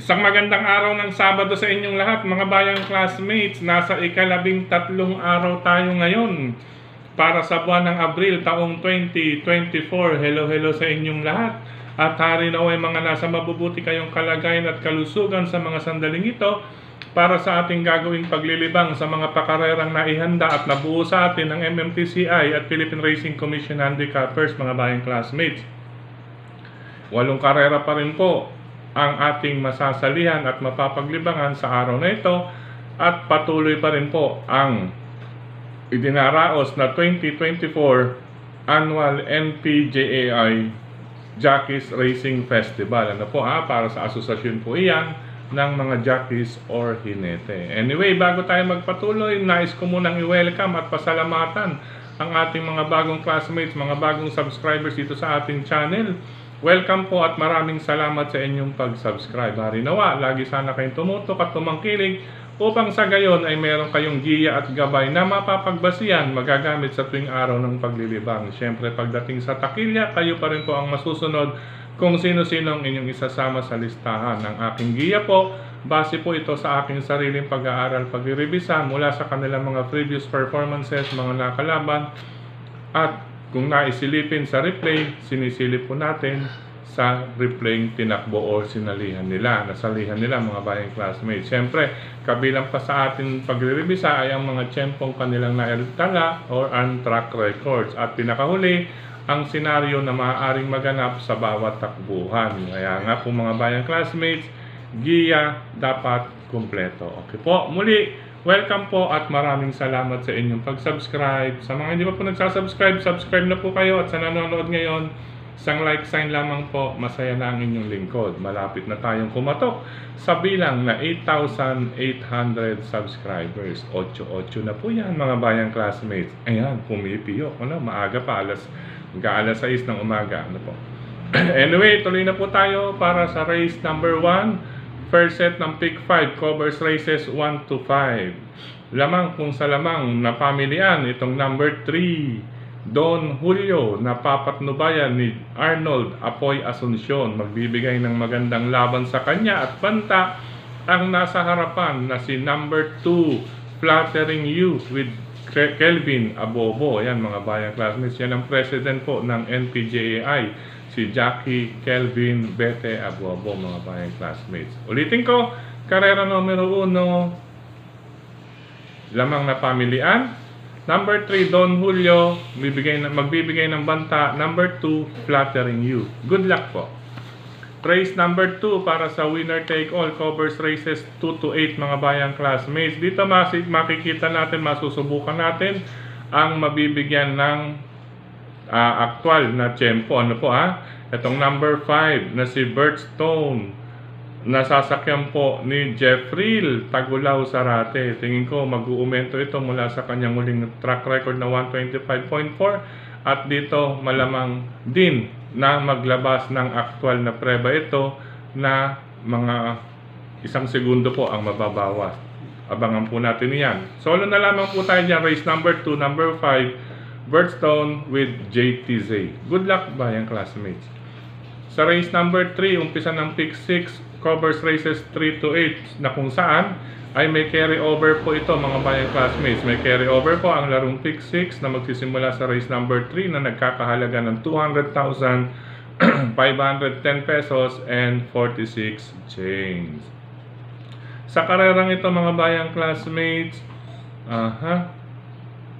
Isang magandang araw ng Sabado sa inyong lahat, mga bayang classmates. Nasa ika-13 araw tayo ngayon para sa buwan ng Abril taong 2024. Hello sa inyong lahat. At hari naway mga nasa mabubuti kayong kalagayan at kalusugan sa mga sandaling ito para sa ating gagawing paglilibang sa mga pakarerang naihanda at nabuo sa atin ng MMTCI at Philippine Racing Commission Handicappers, mga bayang classmates. 8 karera pa rin po ang ating masasalihan at mapapaglibangan sa araw na ito at patuloy pa rin po ang idinaraos na 2024 Annual NPJAI Jockeys Racing Festival. Ano po para sa asosasyon po iyan ng mga jockeys or hinete. Anyway, bago tayo magpatuloy, nais ko munang i-welcome at pasalamatan ang ating mga bagong classmates, mga bagong subscribers dito sa ating channel. Welcome po at maraming salamat sa inyong pag-subscribe. Hari nawa, lagi sana kayong tumutok at tumangkilig upang sa gayon ay meron kayong giya at gabay na mapapagbasihan, magagamit sa tuwing araw ng paglilibang. Siyempre, pagdating sa takilya, kayo pa rin po ang masusunod kung sino-sino ang inyong isasama sa listahan. Ang aking giya po, base po ito sa aking sariling pag-aaral, pagre-revisa mula sa kanilang mga previous performances, mga nakalaban, at kung naisilipin sa replay, sinisilip po natin sa replaying tinakbo o nasalihan nila mga bayang classmates. Siyempre, kabilang pa sa ating pagre-revisa ay ang mga tiyempong kanilang naitala or ang track records. At pinakahuli, ang senaryo na maaaring maganap sa bawat takbuhan. Kaya nga po mga bayang classmates, giya dapat kumpleto. Okay po, muli, welcome po at maraming salamat sa inyong pag-subscribe. Sa mga hindi pa po nagsasubscribe, subscribe na po kayo. At sa nanonood ngayon, isang like sign lamang po, masaya na ang inyong lingkod. Malapit na tayong kumatok sa bilang na 8,800 subscribers. 8 na po yan mga bayang classmates. Ayan, pumipiyok. Maaga pa, mag-aalas 6 ng umaga. Anyway, tuloy na po tayo para sa race number 1. First set ng Pick 5, covers races 1 to 5. Lamang kung sa lamang na pamilian, itong number 3, Don Julio, na papatnubayan ni Arnold Apoy Asuncion. Magbibigay ng magandang laban sa kanya at banta ang nasa harapan na si number 2, Flattering You with Kelvin Abobo. Ayan mga bayang classmates, yan ang president po ng NPJAI. Si Jackie Kelvin Bete Abobo, mga bayang classmates. Ulitin ko, karera numero 1, lamang na pamilian. Number 3, Don Julio, magbibigay ng banta. Number 2, Flattering You. Good luck po. Race number 2 para sa winner take all, covers races 2 to 8 mga bayang classmates. Dito makikita natin, masusubukan natin ang mabibigyan ng actual na tempo. Itong number 5 na si Bert Stone, nasasakyan po ni Jeffrey Tagulaw Sarate. Tingin ko mag-uumento ito mula sa kanyang muling track record na 125.4 at dito malamang din na maglabas ng actual na preba ito na mga 1 segundo po ang mababawas. Abangan po natin yan. Solo na lamang po tayo dyan. Race number 2, number 5, Birdstone with JTZ. Good luck bayang classmates. Sa race number 3, umpisa ng Pick 6, covers races 3 to 8 na kung saan ay may carry over po ito mga bayang classmates. May carry over po ang larong Pick 6 na magsisimula sa race number 3 na nagkakahalaga ng 200,510 pesos and 46 change. Sa karerang ito mga bayang classmates,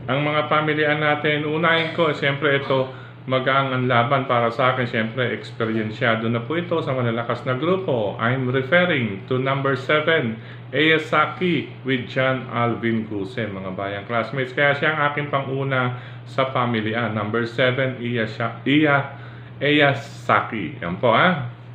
ang mga pamilian natin, unahin ko, siyempre ito, magaang ang laban para sa akin. Siyempre, eksperyensyado na po ito sa malalakas na grupo. I'm referring to number 7, Eyasaki with John Alvin Guse, mga bayang classmates. Kaya siya ang aking panguna sa pamilian. Number 7, Eyasaki. Yan po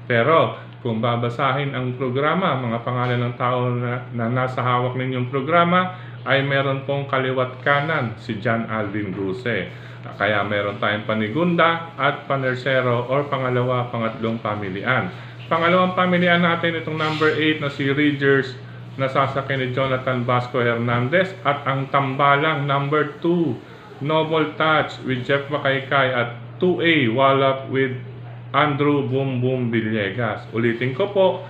Pero, kung babasahin ang programa, mga pangalan ng tao na nasa hawak ninyong programa, ay meron pong kaliwat kanan si John Alvin Guse. Kaya meron tayong panigunda at panersero or pangalawa, pangatlong pamilian. Pangalawang pamilian natin itong number 8 na si Ridgers na sasakyan ni Jonathan Vasco Hernandez at ang tambalang number 2 Noble Touch with Jeff Makaykay at 2A Wallop with Andrew Boom Boom Villegas. Ulitin ko po,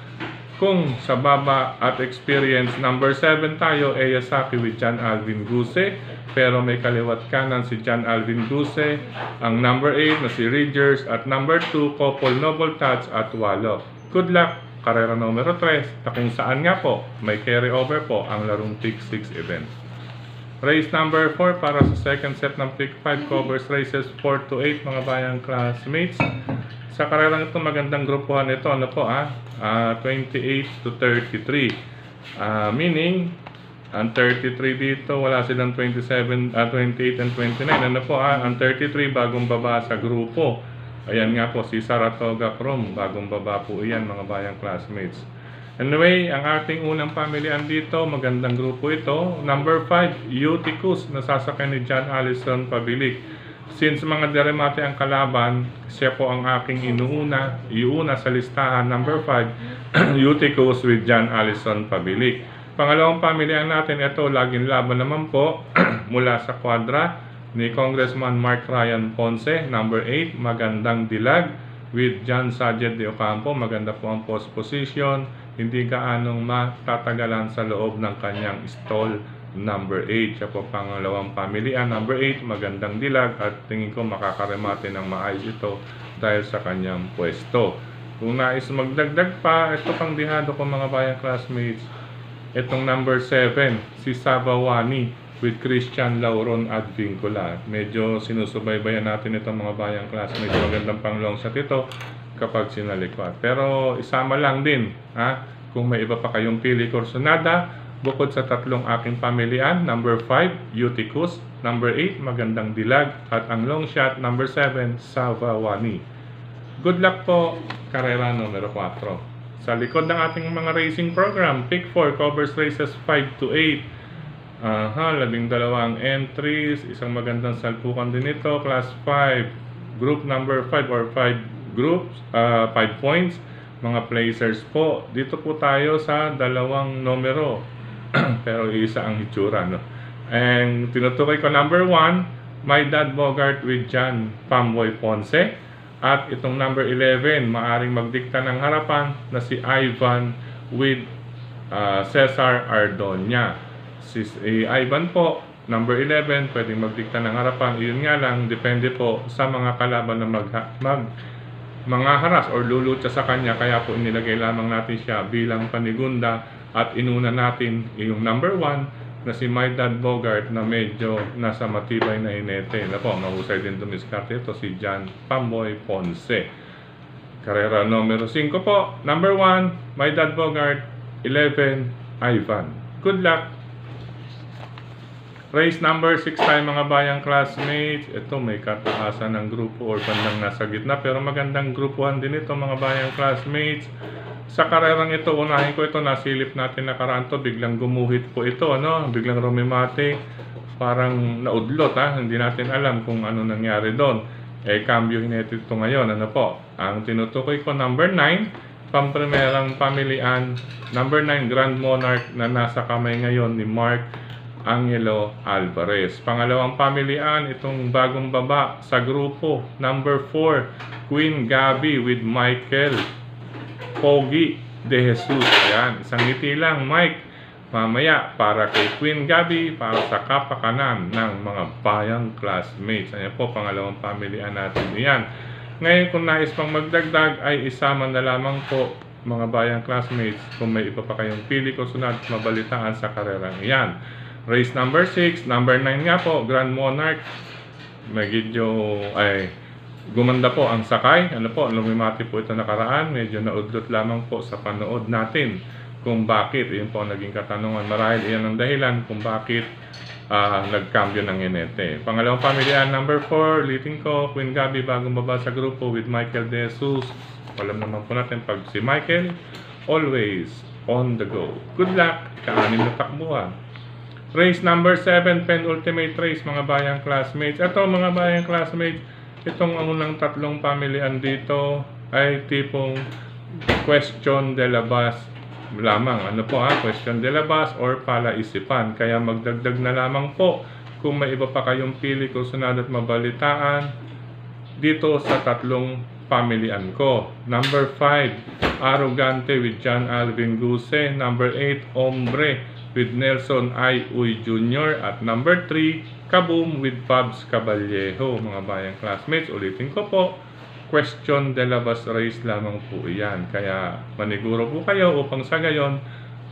Kung sa baba at experience, number 7 tayo, Eyasaki with John Alvin Guse. Pero may kaliwat kanan si John Alvin Guse. Ang number 8 na si Ridgers. At number 2, Couple Noble Touch at Walo. Good luck! Karera numero 3, na kung saan nga po, may carry over po ang larong Pick 6 event. Race number 4 para sa second set ng Pick 5 covers races 4 to 8 mga bayang classmates. Sa karerang ito, magandang grupuhan ito. Ano po 28 to 33. Meaning, ang 33 dito, wala silang 28 and 29. Ano po ang 33 bagong baba sa grupo. Ayan nga po, si Saratoga Chrome. Bagong baba po iyan mga bayang classmates. Anyway, ang ating unang pamilihan dito, magandang grupo ito. Number 5, Uticus, nasasakay ni John Allison Pabilik. Since mga deremate ang kalaban, siya po ang aking iuna sa listahan. Number 5, Uticus with John Allison Pabilik. Pangalawang pamilihan natin, ito, laging laban naman po, mula sa kwadra ni Congressman Mark Ryan Ponce. Number 8, Magandang Dilag with John Sajet de Ocampo. Maganda po ang post position. Hindi gaanong matatagalan sa loob ng kanyang stall. Number 8, siya po pangalawang pamilihan. Number 8, Magandang Dilag, at tingin ko makakaremate ng maayos ito dahil sa kanyang pwesto. Kung nais magdagdag pa, ito pang dihado ko mga bayang classmates. Itong number 7, si Savawani with Christian Lauron Advincula. Medyo sinusubaybayan natin itong mga bayang classmates. Magandang pang long shot ito kapag sinalikwat. Pero isama lang din, kung may iba pa kayong pili kursonada, bukod sa tatlong aking pamilihan, number 5, Uticus, number 8, Magandang Dilag, at ang long shot, number 7, Savawani. Good luck po, karera numero 4. Sa likod ng ating mga racing program, Pick 4 covers races 5 to 8. 12 entries, isang magandang salpukan din ito, class 5, group number 5 or 5 groups, 5 points, mga placers po. Dito po tayo sa dalawang numero. Pero isa ang hitsura, no? And tinutukoy ko number 1, My Dad Bogart with John Pamboy Ponce. At itong number 11, maaring magdikta ng harapan na si Ivan with Cesar Ardoña. Si Ivan po, number 11, pwedeng magdikta ng harapan. Yun nga lang, depende po sa mga kalaban na mga haras or lulutsa sa kanya. Kaya po inilagay lamang natin siya bilang panigunda. At inuna natin yung number 1 na si My Dad Bogart na medyo nasa matibay na inete. Napo, mahusay din dumiskarte ito si John Pamboy Ponce. Karera numero 5 po. Number 1, My Dad Bogart. 11, Ivan. Good luck! Race number 6 tayo mga bayang classmates. Ito may kataasan ng grupo or bandang nasa gitna. Pero magandang grupuhan din ito mga bayang classmates. Sa karerang ito, unahin ko ito, nasilip natin nakaraan to, biglang gumuhit po ito, biglang rumimate, parang naudlot, hindi natin alam kung ano nangyari doon. Cambio hinete ito ngayon, ang tinutukoy ko, number 9, pamprimerang pamilihan, number 9, Grand Monarch na nasa kamay ngayon ni Mark Angelo Alvarez. Pangalawang pamilihan, itong bagong baba sa grupo, number 4, Queen Gabi with Michael Pogi de Jesus. Ayan, isang ngiti lang, Mike. Mamaya, para kay Queen Gabi, para sa kapakanan ng mga bayang classmates. Ayan po, pangalawang pamilihan natin. Ayan. Ngayon, kung nais pang magdagdag, ay isama na lamang po, mga bayang classmates, kung may iba pa kayong pili ko sunod, mabalitaan sa karerang iyan. Race number 6, number 9 nga po, Grand Monarch. Medyo, gumanda po ang sakay. Lumimati po ito nakaraan. Medyo naudlot lamang po sa panood natin kung bakit. Iyon po ang naging katanungan. Marahil iyan ang dahilan kung bakit nagkambyo ng inete. Pangalawang pamilihan, number 4, liting ko, Queen Gabi, bagong baba sa grupo with Michael De Jesus. Alam naman po natin pag si Michael, always on the go. Good luck, ka-anim na takbuhan. Race number 7, penultimate race mga bayang classmates. Ito mga bayang classmates, itong unang tatlong pamilihan dito ay tipong question de la base lamang. Question de la base or palaisipan. Kaya magdagdag na lamang po kung may iba pa kayong pili kung sunod at mabalitaan dito sa tatlong pamilyan ko. Number 5, Arrogante with John Alvin Guse. Number 8, Hombre with Nelson I. Uy Jr. At number 3, Kaboom with Pabs Caballejo. Mga bayang classmates, ulitin ko po, question de la bus race lamang po iyan. Kaya maniguro po kayo upang sa gayon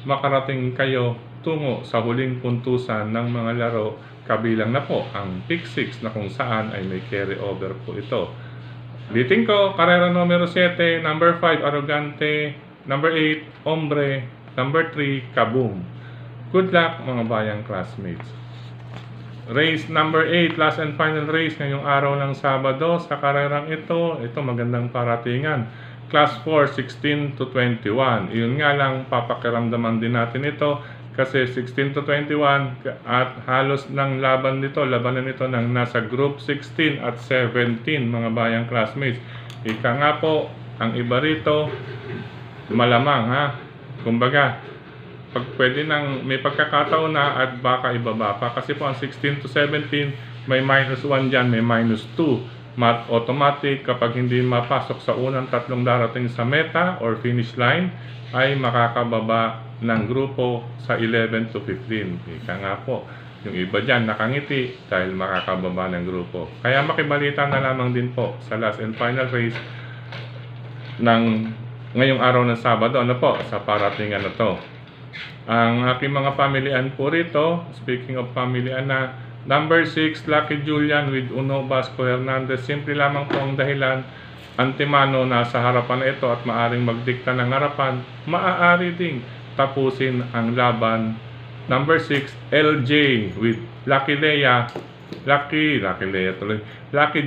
makarating kayo tungo sa huling puntusan ng mga laro, kabilang na po ang pick 6 na kung saan ay may carry over po ito. Ulitin ko, karera numero 7, number 5, Arrogante, number 8, Hombre, number 3, Kaboom. Good luck mga bayang classmates. Race number 8, last and final race ngayong araw ng Sabado. Sa karerang ito magandang paratingan. Class 4, 16 to 21. Iyon nga lang, papakiramdaman din natin ito kasi 16 to 21 at halos ng labanan nito ng nasa group 16 at 17 mga bayang classmates. Ika nga po, ang iba rito malamang ha. Kumbaga, pag pwede nang may pagkakataon na at baka ibaba pa kasi po ang 16 to 17 may -1 dyan, may -2. Math automatic, kapag hindi mapasok sa unang tatlong darating sa meta or finish line ay makakababa ng grupo sa 11 to 15. Ika nga po, yung iba dyan nakangiti dahil makakababa ng grupo. Kaya makibalita na lamang din po sa last and final race ng ngayong araw ng Sabado, sa paratingan na to. Ang aking mga pamilyan po rito, speaking of pamilyan na, number 6, Lucky Julian with Uno Vasco Hernandez. Simple lamang po ang dahilan, antimano nasa harapan na ito at maaring magdikta ng harapan, maaari ding tapusin ang laban. Number 6, LJ with Lucky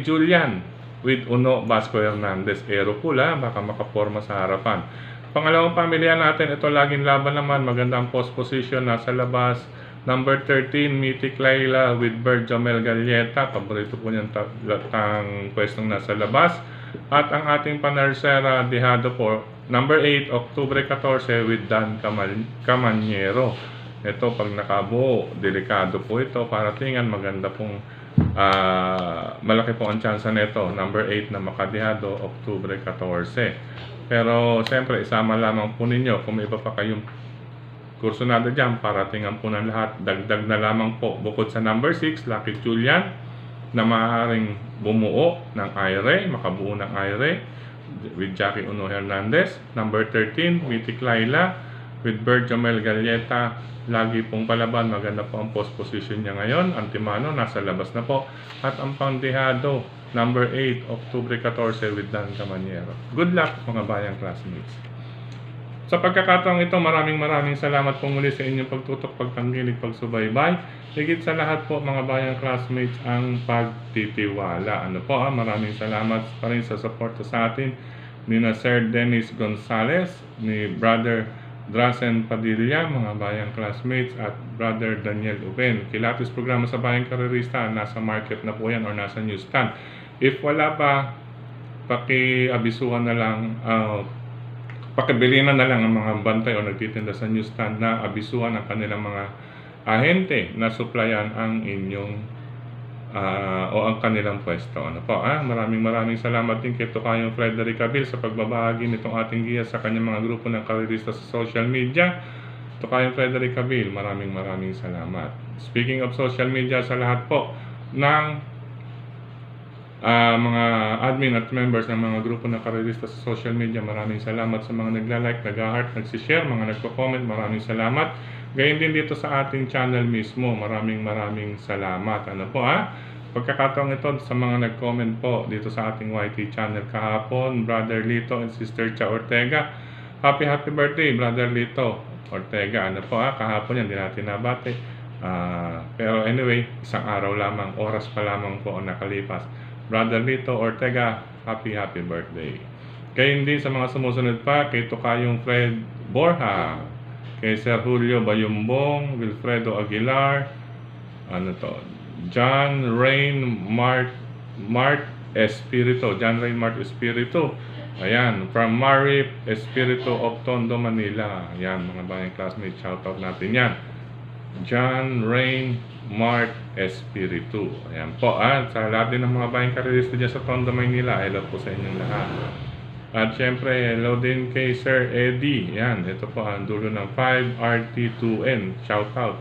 Julian with Uno Vasco Hernandez. Aero pula, baka makaporma sa harapan. Pangalawang pamilya natin, ito laging laban naman, magandang post position, nasa labas. Number 13, Mythic Laila with Berjamel Galleta. Paborito po niyang pwestong nasa labas. At ang ating panarsera, Dihado po, number 8, Oktubre 14 with Dan Camanyero. Ito, pag nakabuo, delikado po ito. Paratingan, maganda pong malaki po ang tsansa nito. Number 8 na makadihado, Oktubre 14. Pero, siyempre, isama lamang po ninyo. Kung may iba pa kayong kursunado dyan, paratingan po ng lahat. Dagdag na lamang po, bukod sa number 6, Lucky Julian, na maaaring bumuo ng IRE, makabuo ng IRE with Jackie Uno Hernandez. Number 13, Mythic Laila with Berjamel Galleta. Lagi pong palaban, maganda po ang post position niya ngayon. Antimano, nasa labas na po. At ang pangdihado, number 8, Oktubre 14 with Dan Camanyero. Good luck mga bayang classmates. Sa pagkakataong ito, maraming salamat po muli sa inyong pagtutok, pagtanggilig, pagsubaybay. Higit sa lahat po mga bayang classmates, ang pagtitiwala. Maraming salamat pa rin sa support sa atin ni Sir Dennis Gonzales, ni Brother Drasen Padilla, mga bayang classmates, at Brother Daniel Uben. Kilatis programa sa Bayang Karerista, nasa market na po yan or nasa newsstand. If wala pa, pakiabisuhan na lang, pakibilinan na lang ang mga bantay o nagtitinda sa newsstand na abisuhan ang kanilang mga ahente na supplyan ang inyong o ang kanilang pwesto. Maraming salamat din kay Tokayong Frederick Abil sa pagbabahagi nitong ating giya sa kanyang mga grupo ng karerista sa social media. Tokayong Frederick Abil, maraming salamat. Speaking of social media, sa lahat po ng mga admin at members ng mga grupo ng karerista sa social media, maraming salamat sa mga nagla-like, nag-heart, nagsishare, mga nagko-comment, maraming salamat. Gayon din dito sa ating channel mismo, maraming salamat. Pagkakataong ito sa mga nag-comment po dito sa ating YT channel kahapon, Brother Lito and Sister Cha Ortega. Happy birthday, Brother Lito Ortega. Kahapon yan, di natin nabate. Pero anyway, isang araw lamang, oras pa lamang po ang nakalipas. Brother Lito Ortega, happy birthday. Kayo din sa mga sumusunod pa, kay Tokayong Fred Borja, kay Sir Julio Bayumbong, Wilfredo Aguilar, John Rain Mart Espirito, ayan, from Marip Espirito of Tondo, Manila. Ayan, mga bayang classmates, shoutout natin yan. John Rain Mart Espiritu. Ayan po. Sa lahat din ng mga bayang karerista dyan sa Tondo, Maynila, hello po sa inyong lahat. At syempre, hello din kay Sir Eddie. Yan, ito po ang dulo ng 5RT2N. Shout out.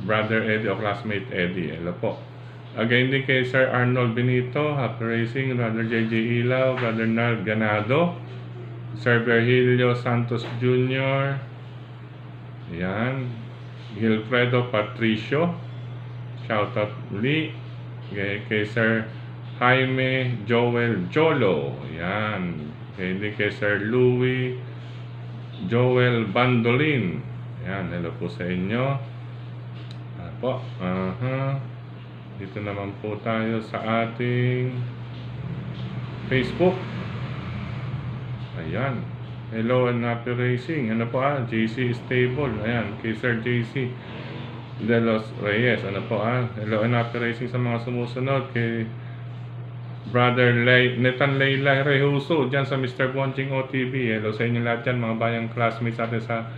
Brother Eddie o classmate Eddie. Hello po. Again din kay Sir Arnold Benito, Happy Racing, Brother JJ Ilaw, Brother Nal Ganado, Sir Virgilio Santos Jr. Yan. Gilfredo Patricio. Shout out muli. Kay Sir Jaime Joel Jolo. Yan. Kay Sir Louis Joel Bandolin. Yan. Hello po sa inyo. Po. Dito naman po tayo sa ating Facebook. Ayan. Hello and happy racing. Ano po JC Stable. Ayan. Kay Sir JC De Los Reyes. Ano po hello and happy racing sa mga sumusunod. Kay Brother Netan Leila Rehuso dyan sa Mr. Bonjing OTV. Hello sa inyo lahat dyan, mga bayang classmates natin sa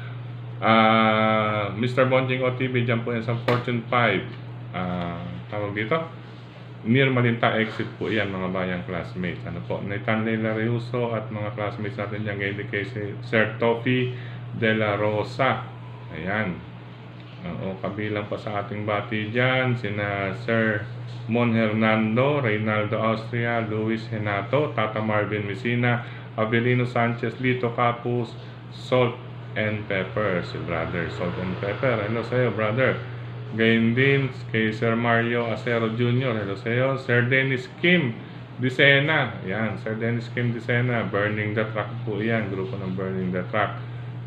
Mr. Bonjing OTV. Dyan po yan sa Fortune 5. Tawag dito near Malinta exit po yan, mga bayang classmates. Ano po, Netan Leila Rehuso at mga classmates natin dyan. Ngayon kay Sir Tofi De La Rosa. Ayan. Kabilang pa sa ating bati dyan sina Sir Mon Hernando, Reynaldo Austria, Luis Henato, Tata Marvin Messina, Avelino Sanchez, Lito Capus, Salt and Pepper. Si Brother Salt and Pepper. Hello sa'yo, brother. Gayon din kay Sir Mario Acero Jr. Hello sa'yo. Sir Dennis Kim Dicena. Yan, Sir Dennis Kim Dicena. Burning the Truck po yan. Grupo ng Burning the Truck.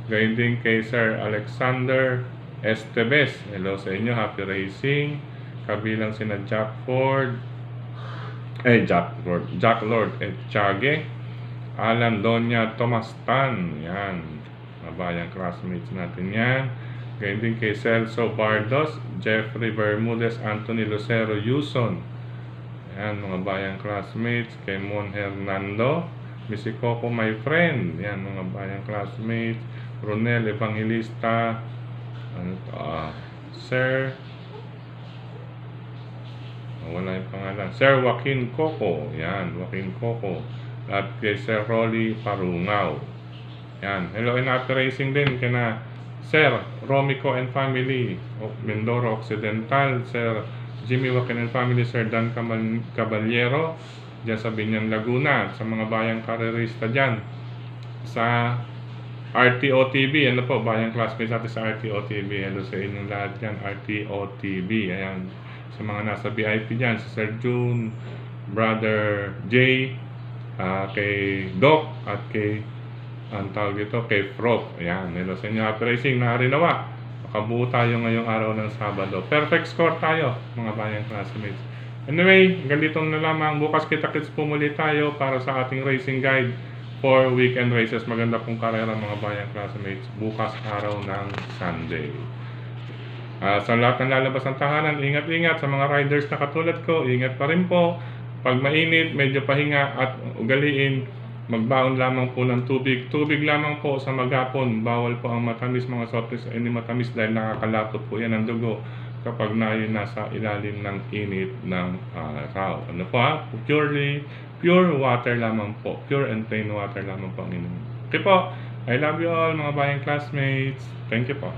Gayon din kay Sir Alexander Estevez. Hello sa inyo. Happy racing. Kabilang sina Jack Lord at Chage. Alan Donya Tomas Tan. Yan. Mabayang classmates natin yan. Gayon din kay Celso Bardos, Jeffrey Bermudez, Anthony Lucero Yuson. Yan, mga bayang classmates. Kay Mon Hernando, Missy Coco, my friend. Yan, mga bayang classmates. Ronel Evangelista, Sir, wala yung pangalan. Sir Joaquin Coco. Yan, Joaquin Coco. At kay Sir Rolly Parungaw. Yan, hello and happy racing din kina Sir Romico and family, Mindoro Occidental, Sir Jimmy Wakin and family, Sir Dan Caballero, dyan sa Binyan, Laguna, sa mga bayang karerista dyan, sa RTO-TV, ano po, bayang classmates natin sa RTO-TV, hello sa inyong lahat dyan, RTO-TV, ayan, sa mga nasa VIP dyan, sa Sir June, Brother Jay, kay Doc, at kay ang tawag dito kay Prof. Ayan, hello sa inyo. Happy racing na harinawa. Makabuo tayo ngayong araw ng Sabado. Perfect score tayo, mga bayang classmates. Anyway, ganito na lamang. Bukas kita-kits po muli tayo para sa ating racing guide for weekend races. Maganda pong karera, mga bayang classmates. Bukas araw ng Sunday. Sa lahat ng lalabas ng tahanan, ingat-ingat. Sa mga riders na katulad ko, ingat pa rin po. Pag mainit, medyo pahinga at ugaliin, magbaon lamang po ng tubig. Tubig lamang po sa maghapon. Bawal po ang matamis, mga soft drinks ay matamis dahil nakakalapot po yan ng dugo kapag nasa ilalim ng init ng araw. Ano po pure water lamang po. Pure and plain water lamang po ang inumin. Okay po. I love you all, mga bayang classmates. Thank you po.